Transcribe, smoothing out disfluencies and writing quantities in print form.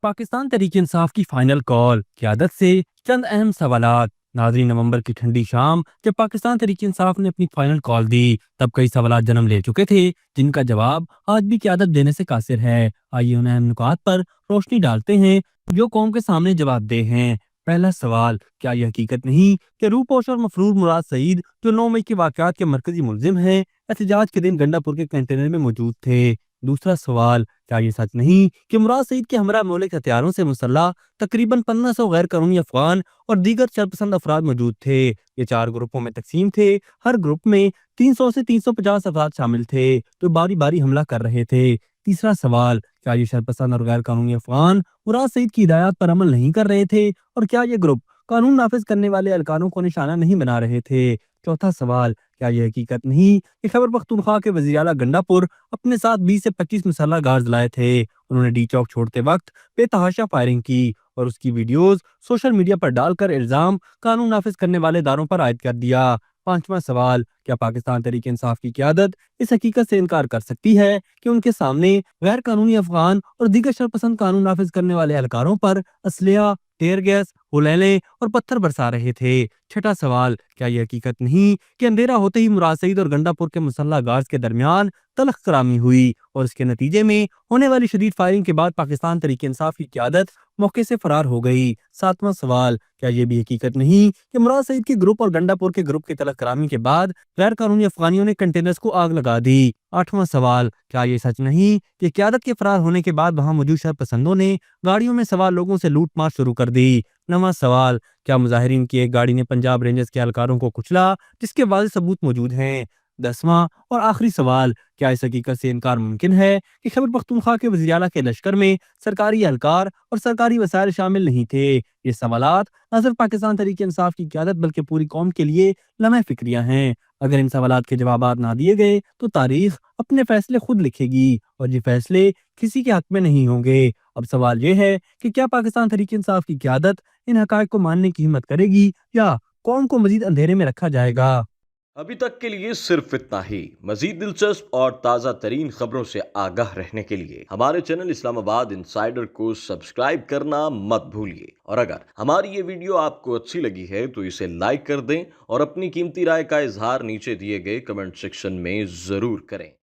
पाकिस्तान तहरीक इंसाफ की final call क़यादत से चंद अहम सवालात। नाज़रीन, नवंबर की ठंडी शाम जब पाकिस्तान तहरीक इंसाफ ने अपनी फाइनल कॉल दी, तब कई सवालात जन्म ले चुके थे, जिनका जवाब आज भी क़यादत देने से कासिर है। आइए उन अहम नुकात पर रोशनी डालते हैं जो कौम के सामने जवाबदेह हैं। पहला सवाल, क्या यह हकीकत नहीं कि रूपोश और मफरूर मुराद सईद, जो 9 मई के वाक़यात के मरकजी मुल्जिम हैं, एहतजाज के दिन गंडापुर के कंटेनर में मौजूद थे? दूसरा सवाल, क्या ये सच नहीं कि मुराद सईद के हमरा मौलिक हथियारों से मुसल्लह तकरीबन 1500 गैर कानूनी अफगान और दीगर शरपसंद अफराद मौजूद थे? ये 4 ग्रुपों में तकसीम थे। हर ग्रुप में 300 से 350 अफराद शामिल थे जो बारी बारी हमला कर रहे थे। तीसरा सवाल, क्या ये शरपसंद और गैर कानूनी अफगान मुराद सईद की हिदायत पर अमल नहीं कर रहे थे? और क्या ये ग्रुप कानून नाफिज करने वाले एहलकारों को निशाना नहीं बना रहे थे? चौथा सवाल, क्या यह हकीकत नहीं कि खैबर पख्तूनख्वा के वज़ीर आला गंडापुर अपने साथ 20 से 25 मुसल्लह गार्ड्स लाए थे? उन्होंने डी चौक छोड़ते वक्त बेतहाशा फायरिंग की और उसकी वीडियोस सोशल मीडिया पर डालकर इल्जाम कानून नाफिज करने वाले इदारों पर आयद कर दिया। पांचवा सवाल, क्या पाकिस्तान तहरीक इंसाफ की क़यादत इस हकीकत से इनकार कर सकती है कि उनके सामने गैर कानूनी अफगान और दीगर शरपसंद कानून नाफिज करने वाले एहलकारों पर असलहा, टेयर गैस, हुलैलें और पत्थर बरसा रहे थे? छठा सवाल, क्या यह हकीकत नहीं कि अंधेरा होते ही मुराद सईद और गंडापुर के मुसल्लह गार्ड्स के दरमियान तलख करामी हुई और इसके नतीजे में होने वाली शदीद फायरिंग के बाद पाकिस्तान तहरीक इंसाफ की क़यादत मौके से फरार हो गई? सातवां सवाल, क्या यह भी हकीकत नहीं कि मुराद सईद के ग्रुप और गंडापुर के ग्रुप की तलख करामी के बाद गैर कानूनी अफगानियों ने कंटेनर्स को आग लगा दी? आठवां सवाल, क्या ये सच नहीं कि क़यादत के फरार होने के बाद वहां मौजूद शरपसंदों ने गाड़ियों में सवार लोगों से लूट मार शुरू कर दी? नवां सवाल, क्या मुजाहिरीन की एक गाड़ी ने पंजाब रेंजर्स के एहलकारों को कुचला, जिसके वाज़ेह सबूत मौजूद हैं? दसवां और आखिरी सवाल, क्या इस हकीकत से इनकार मुमकिन है कि खैबर पख्तूनख्वा के वज़ीर आला के लश्कर में सरकारी एहलकार और सरकारी वसाइल शामिल नहीं थे? ये सवालात न सिर्फ पाकिस्तान तहरीक इंसाफ की क़यादत बल्कि पूरी कौम के लिए लम्हे फिक्रियां हैं। अगर इन सवालात के जवाबात ना दिए गए तो तारीख अपने फैसले खुद लिखेगी और ये फैसले किसी के हक में नहीं होंगे। अब सवाल ये है कि क्या पाकिस्तान तहरीक इंसाफ की क़यादत इन हक़ाइक़ को मानने की हिम्मत करेगी या कौम को मजीद अंधेरे में रखा जाएगा? अभी तक के लिए सिर्फ इतना ही। मजीद दिलचस्प और ताज़ा तरीन खबरों से आगाह रहने के लिए हमारे चैनल इस्लामाबाद इंसाइडर को सब्सक्राइब करना मत भूलिए। और अगर हमारी ये वीडियो आपको अच्छी लगी है तो इसे लाइक कर दें और अपनी कीमती राय का इजहार नीचे दिए गए कमेंट सेक्शन में ज़रूर करें।